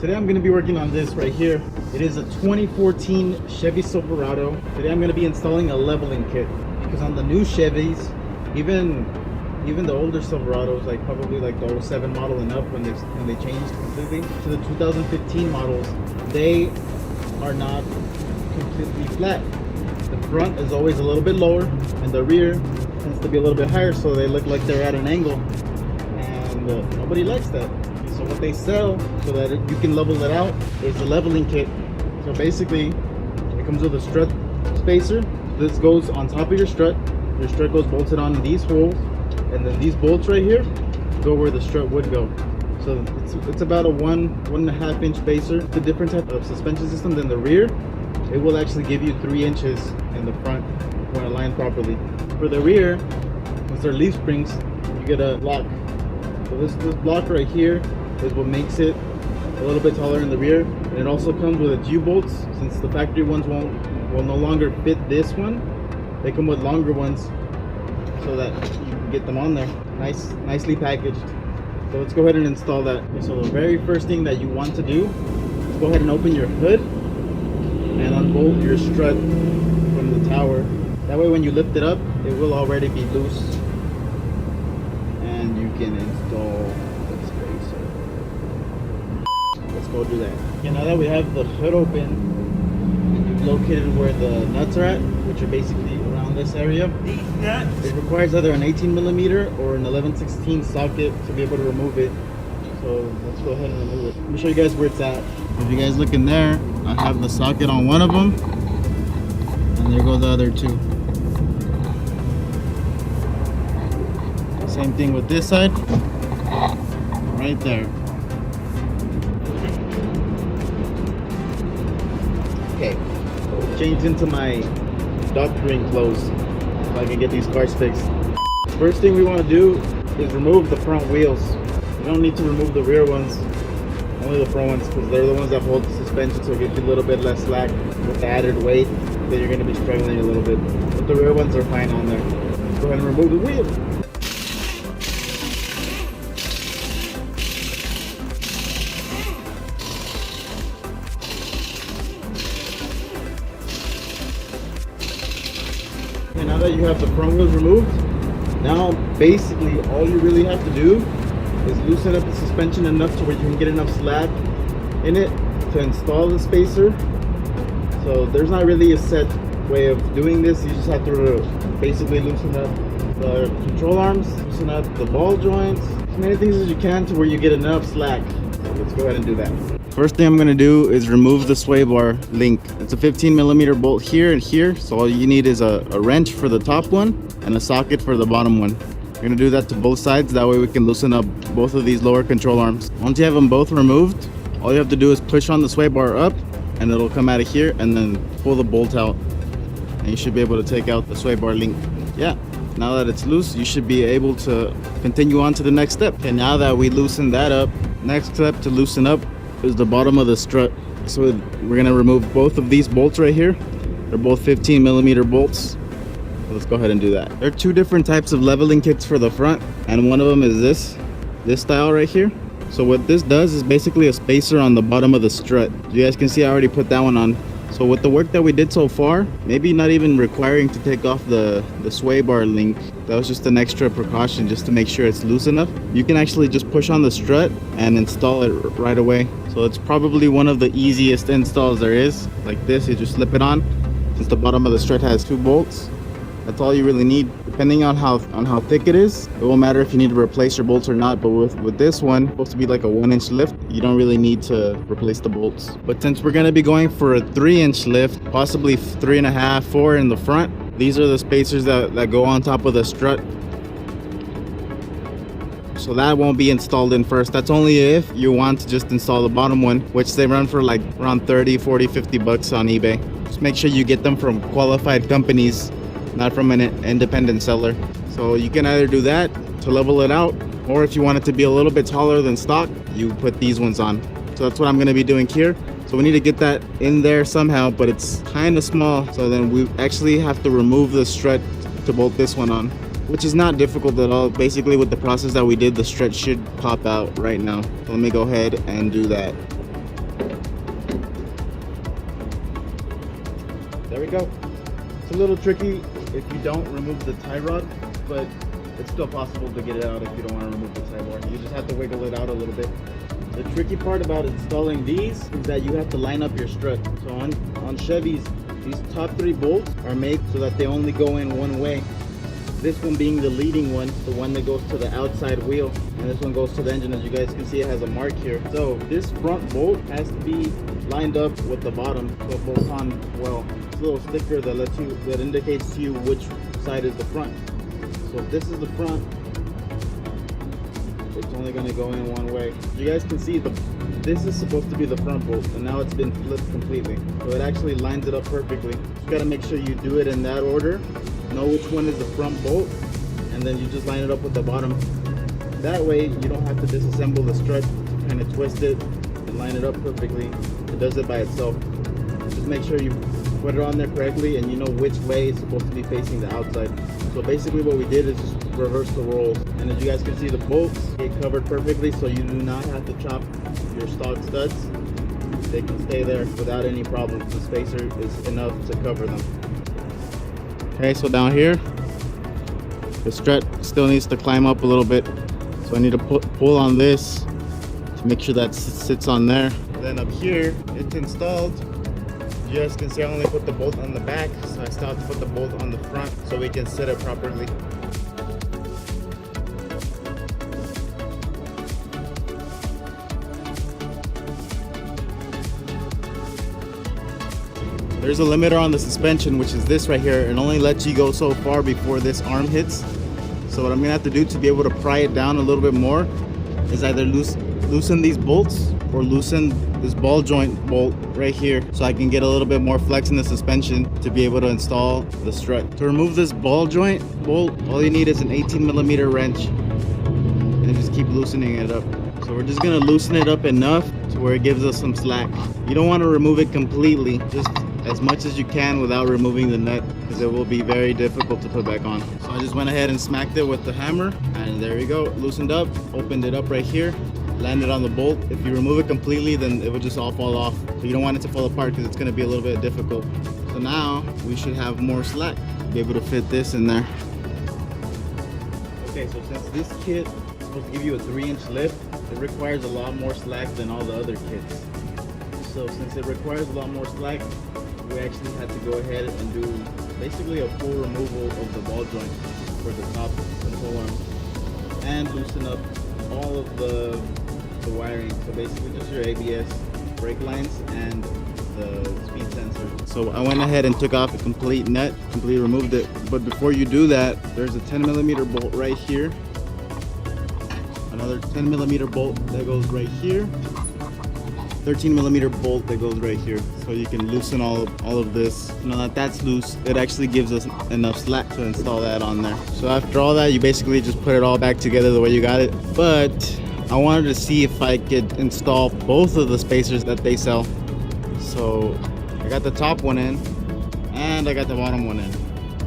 Today I'm going to be working on this right here. It is a 2014 Chevy Silverado. Today I'm going to be installing a leveling kit because on the new Chevys, even the older Silverados, like probably like the 07 model and up, when they changed completely to the 2015 models, they are not completely flat. The front is always a little bit lower and the rear tends to be a little bit higher, so they look like they're at an angle, and nobody likes that. So what they sell so that you can level it out is the leveling kit. So basically it comes with a strut spacer. This goes on top of your strut. Your strut goes bolted on in these holes, and then these bolts right here go where the strut would go. So it's about a 1.5 inch spacer. It's a different type of suspension system than the rear. It will actually give you 3 inches in the front when aligned properly. For the rear, since they're leaf springs, you get a block. So this block right here is what makes it a little bit taller in the rear, and it also comes with a U-bolts. Since the factory ones will no longer fit this one, they come with longer ones so that you can get them on there. Nicely packaged. So let's go ahead and install that. Okay, so the very first thing that you want to do is go ahead and open your hood and unbolt your strut from the tower. That way when you lift it up, it will already be loose and you can install the spacer. Let's go do that. Okay, now that we have the hood open and you've located where the nuts are at, which are basically around this area, it requires either an 18mm or an 11/16 socket to be able to remove it. So let's go ahead and remove it. Let me show you guys where it's at. If you guys look in there, I have the socket on one of them, and there go the other two. Same thing with this side, right there. Okay, changed into my doctoring clothes so I can get these cars fixed. First thing we want to do is remove the front wheels. You don't need to remove the rear ones, only the front ones, because they're the ones that hold the suspension, so it gives you a little bit less slack with the added weight. Then you're going to be struggling a little bit, but the rear ones are fine on there. Let's go ahead and remove the wheel. Okay, now that you have the front wheels removed, now basically all you really have to do is loosen up the suspension enough to where you can get enough slack in it to install the spacer. So there's not really a set way of doing this. You just have to basically loosen up the control arms, loosen up the ball joints, as many things as you can to where you get enough slack. So let's go ahead and do that. First thing I'm going to do is remove the sway bar link. It's a 15mm bolt here and here, so all you need is a wrench for the top one and a socket for the bottom one. We're going to do that to both sides, that way we can loosen up both of these lower control arms. Once you have them both removed, all you have to do is push on the sway bar up and it'll come out of here, and then pull the bolt out and you should be able to take out the sway bar link. Yeah, now that it's loose, you should be able to continue on to the next step. Okay, now that we loosen that up, next step to loosen up is the bottom of the strut. So we're going to remove both of these bolts right here. They're both 15mm bolts. So let's go ahead and do that. There are two different types of leveling kits for the front, and one of them is this style right here. So what this does is basically a spacer on the bottom of the strut. You guys can see I already put that one on. So with the work that we did so far, maybe not even requiring to take off the sway bar link, that was just an extra precaution just to make sure it's loose enough. You can actually just push on the strut and install it right away. So it's probably one of the easiest installs there is. Like this, you just slip it on. Since the bottom of the strut has 2 bolts, that's all you really need. Depending on how thick it is, it won't matter if you need to replace your bolts or not. But with this one, it's supposed to be like a 1-inch lift, you don't really need to replace the bolts. But since we're gonna be going for a 3-inch lift, possibly 3.5, 4 in the front, these are the spacers that go on top of the strut. So that won't be installed in first. That's only if you want to just install the bottom one, which they run for like around 30, 40, 50 bucks on eBay. Just make sure you get them from qualified companies, not from an independent seller. So you can either do that to level it out, or if you want it to be a little bit taller than stock, you put these ones on. So that's what I'm going to be doing here. So we need to get that in there somehow, but it's kind of small. So then we actually have to remove the strut to bolt this one on, which is not difficult at all. Basically with the process that we did, the strut should pop out right now. So let me go ahead and do that. there we go. It's a little tricky if you don't remove the tie rod, but it's still possible to get it out if you don't want to remove the tie bar. You just have to wiggle it out a little bit. The tricky part about installing these is that you have to line up your strut. So on Chevys, these top 3 bolts are made so that they only go in one way. This one being the leading one, the one that goes to the outside wheel, and this one goes to the engine. As you guys can see, it has a mark here. So this front bolt has to be lined up with the bottom so it bolts on well. It's a little sticker that indicates to you which side is the front. So if this is the front, it's only going to go in one way. You guys can see this is supposed to be the front bolt, and now it's been flipped completely. So it actually lines it up perfectly. You got to make sure you do it in that order. Know which one is the front bolt, and then you just line it up with the bottom. That way you don't have to disassemble the strut, kind of twist it and line it up perfectly. It does it by itself. Just make sure you put it on there correctly and you know which way it's supposed to be facing the outside. So basically what we did is just reverse the roles, and as you guys can see, the bolts get covered perfectly, so you do not have to chop your stock studs. They can stay there without any problems. The spacer is enough to cover them. Okay, so down here, the strut still needs to climb up a little bit. So I need to pull on this to make sure that sits on there. Then up here, it's installed. You guys can see I only put the bolt on the back, so I still have to put the bolt on the front so we can set it properly. There's a limiter on the suspension, which is this right here. It only lets you go so far before this arm hits. So what I'm gonna have to do to be able to pry it down a little bit more is either loosen these bolts or loosen this ball joint bolt right here, so I can get a little bit more flex in the suspension to be able to install the strut. To remove this ball joint bolt, all you need is an 18mm wrench, and just keep loosening it up. So we're just gonna loosen it up enough to where it gives us some slack. You don't want to remove it completely, just as much as you can without removing the nut, because it will be very difficult to put back on. So I just went ahead and smacked it with the hammer, and there you go, loosened up, opened it up right here, landed on the bolt. If you remove it completely, then it would just all fall off. So you don't want it to fall apart because it's going to be a little bit difficult. So now we should have more slack to be able to fit this in there. Okay, so since this kit is supposed to give you a 3-inch lift, it requires a lot more slack than all the other kits. So since it requires a lot more slack, we actually had to go ahead and do basically a full removal of the ball joint for the top control arm and loosen up all of the wiring. So basically just your ABS, brake lines, and the speed sensor. So I went ahead and took off a complete nut, completely removed it. But before you do that, there's a 10mm bolt right here, another 10mm bolt that goes right here, 13mm bolt that goes right here, so you can loosen all of this. Now that that's loose, it actually gives us enough slack to install that on there. So after all that, you basically just put it all back together the way you got it. But I wanted to see if I could install both of the spacers that they sell. So I got the top one in and I got the bottom one in.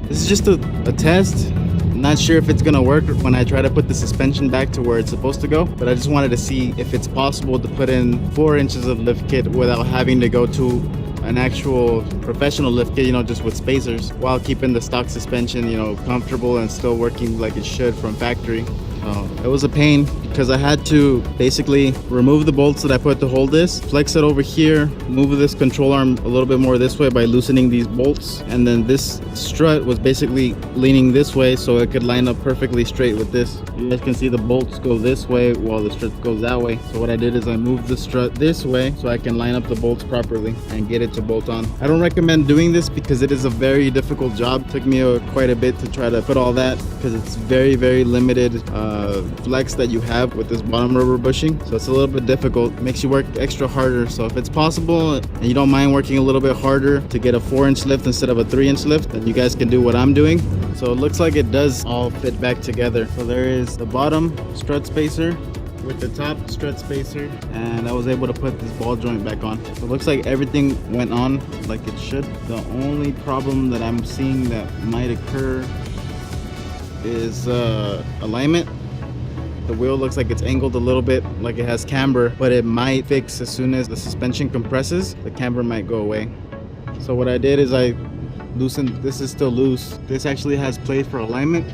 This is just a test. I'm not sure if it's gonna work when I try to put the suspension back to where it's supposed to go, but I just wanted to see if it's possible to put in 4 inches of lift kit without having to go to an actual professional lift kit, you know, just with spacers, while keeping the stock suspension, you know, comfortable and still working like it should from factory. It was a pain because I had to basically remove the bolts that I put to hold this, flex it over here, move this control arm a little bit more this way by loosening these bolts, and then this strut was basically leaning this way so it could line up perfectly straight with this. You guys can see the bolts go this way while the strut goes that way. So what I did is I moved the strut this way so I can line up the bolts properly and get it to bolt on. I don't recommend doing this because it is a very difficult job. It took me quite a bit to try to put all that because it's very, very limited flex that you have with this bottom rubber bushing, so it's a little bit difficult. It makes you work extra harder. So if it's possible and you don't mind working a little bit harder to get a 4-inch lift instead of a 3-inch lift, then you guys can do what I'm doing. So it looks like it does all fit back together. So there is the bottom strut spacer with the top strut spacer, and I was able to put this ball joint back on. So it looks like everything went on like it should. The only problem that I'm seeing that might occur is alignment. The wheel looks like it's angled a little bit, like it has camber, but it might fix as soon as the suspension compresses. The camber might go away. So what I did is I loosened, this is still loose. This actually has play for alignment,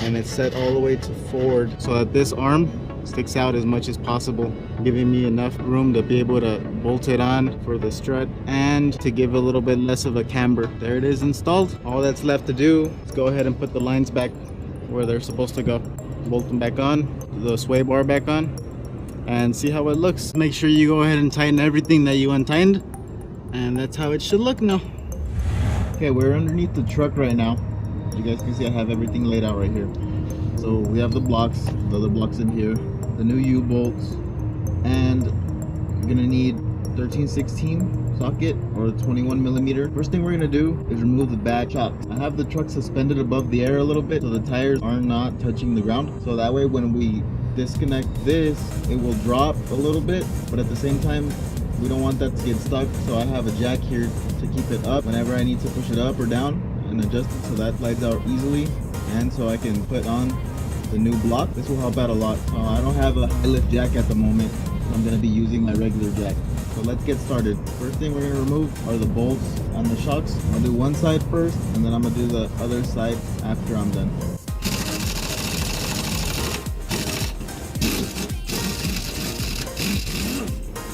and it's set all the way to forward so that this arm sticks out as much as possible, giving me enough room to be able to bolt it on for the strut and to give a little bit less of a camber. There it is installed. All that's left to do is go ahead and put the lines back where they're supposed to go. Bolt them back on, the sway bar back on, and see how it looks. Make sure you go ahead and tighten everything that you untightened, and that's how it should look now. Okay, we're underneath the truck right now. You guys can see I have everything laid out right here. So we have the blocks, the other blocks in here, the new U-bolts, and you're gonna need 13/16 socket or 21 millimeter. First thing we're gonna do is remove the back shocks. I have the truck suspended above the air a little bit so the tires are not touching the ground. So that way when we disconnect this, it will drop a little bit, but at the same time, we don't want that to get stuck. So I have a jack here to keep it up whenever I need to push it up or down and adjust it so that slides out easily. And so I can put on the new block. This will help out a lot. I don't have a high lift jack at the moment, so I'm gonna be using my regular jack. So let's get started. First thing we're gonna remove are the bolts on the shocks. I'll do one side first, and then I'm gonna do the other side after I'm done.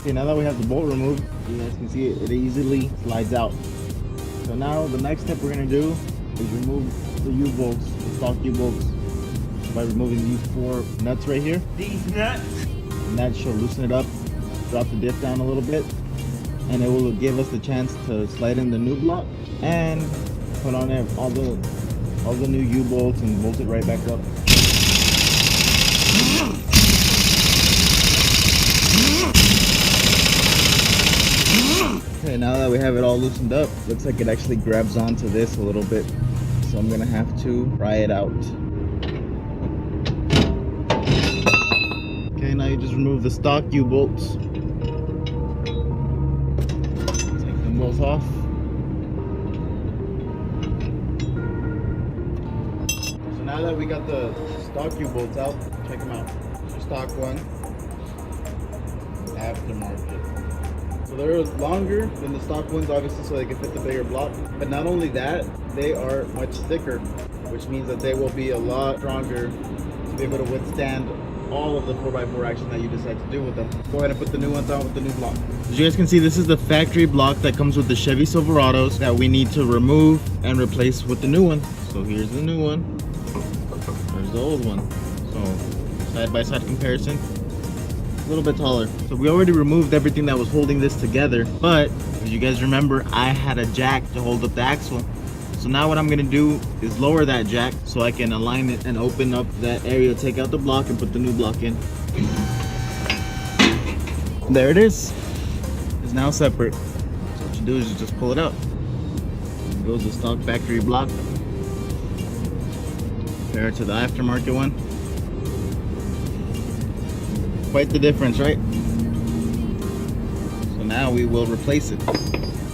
Okay, now that we have the bolt removed, you guys can see it easily slides out. So now the next step we're gonna do is remove the U-bolts, the stock U-bolts, by removing these 4 nuts right here. These nuts? And that should loosen it up, drop the diff down a little bit, and it will give us the chance to slide in the new block and put on all the new U-bolts and bolt it right back up. Okay, now that we have it all loosened up, looks like it actually grabs onto this a little bit. So I'm gonna have to pry it out. Okay, now you just remove the stock U-bolts. Take them both off. So now that we got the stock U-bolts out, check them out. The stock one, aftermarket. So they're longer than the stock ones, obviously, so they can fit the bigger block. But not only that, they are much thicker, which means that they will be a lot stronger to be able to withstand all of the 4x4 action that you decide to do with them. Go ahead and put the new ones on with the new block. As you guys can see, this is the factory block that comes with the Chevy Silverados that we need to remove and replace with the new one. So here's the new one. There's the old one. So side-by-side comparison. A little bit taller. So we already removed everything that was holding this together, but as you guys remember, I had a jack to hold up the axle. So now what I'm gonna do is lower that jack so I can align it and open up that area, take out the block and put the new block in. There it is. It's now separate. So what you do is you just pull it out. It goes the stock factory block. Compare it to the aftermarket one. Quite the difference, right? So now we will replace it.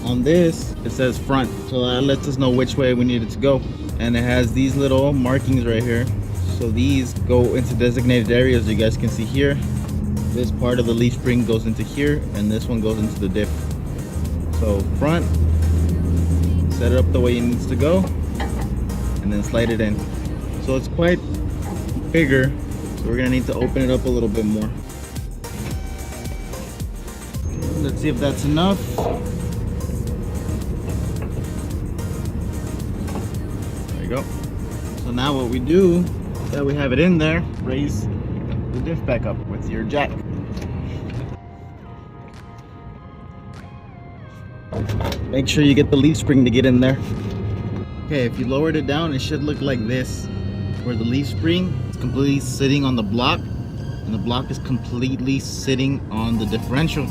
On this, it says front, so that lets us know which way we need it to go. And it has these little markings right here. So these go into designated areas. You guys can see here. This part of the leaf spring goes into here, and this one goes into the diff. So front, set it up the way it needs to go, and then slide it in. So it's quite bigger, so we're gonna need to open it up a little bit more. Let's see if that's enough. There you go. So now what we do, that we have it in there, raise the diff back up with your jack. Make sure you get the leaf spring to get in there. Okay, if you lowered it down, it should look like this, where the leaf spring is completely sitting on the block, and the block is completely sitting on the differential.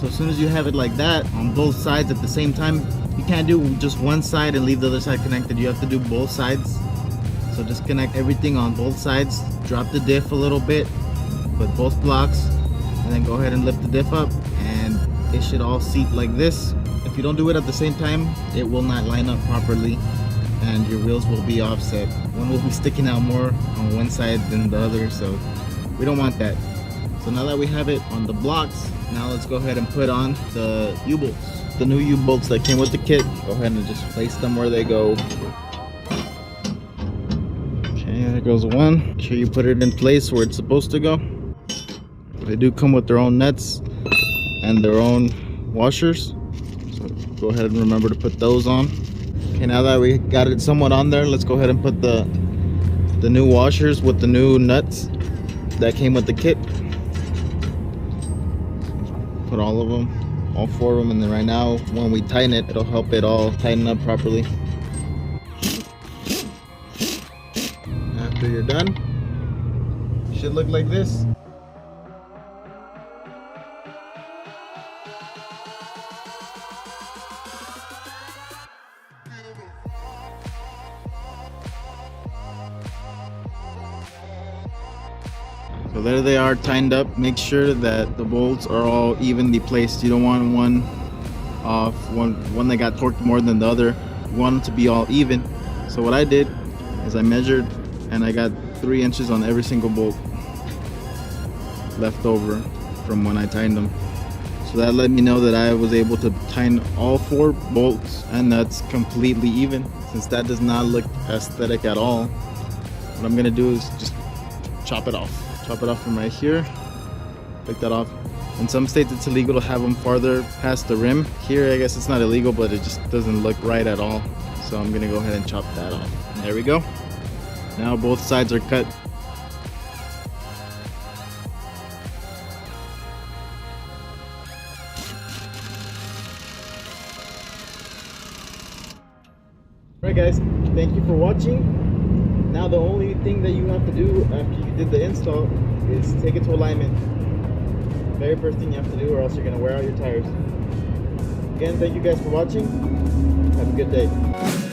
So as soon as you have it like that on both sides at the same time, you can't do just one side and leave the other side connected. You have to do both sides. So just connect everything on both sides, drop the diff a little bit, put both blocks, and then go ahead and lift the diff up, and it should all seat like this. If you don't do it at the same time, it will not line up properly and your wheels will be offset. One will be sticking out more on one side than the other, so we don't want that. So now that we have it on the blocks, now let's go ahead and put on the U-bolts. The new U-bolts that came with the kit. Go ahead and just place them where they go. Okay, there goes one. Make sure you put it in place where it's supposed to go. They do come with their own nuts and their own washers. So go ahead and remember to put those on. Okay, now that we got it somewhat on there, let's go ahead and put the new washers with the new nuts that came with the kit. Put all of them. All 4 of them, and then right now when we tighten it, it'll help it all tighten up properly. After you're done, it should look like this. So there they are, tightened up. Make sure that the bolts are all evenly placed. You don't want one off, one that got torqued more than the other. You want them to be all even. So what I did is I measured and I got 3 inches on every single bolt left over from when I tightened them. So that let me know that I was able to tighten all 4 bolts and nuts completely even. Since that does not look aesthetic at all, what I'm gonna do is just chop it off. Chop it off from right here. Take that off. In some states it's illegal to have them farther past the rim. Here I guess it's not illegal, but it just doesn't look right at all. So I'm gonna go ahead and chop that off. There we go. Now both sides are cut. Alright guys, thank you for watching. Now the only thing that you have to do after you did the install is take it to alignment. Very first thing you have to do, or else you're going to wear out your tires. Again, thank you guys for watching. Have a good day.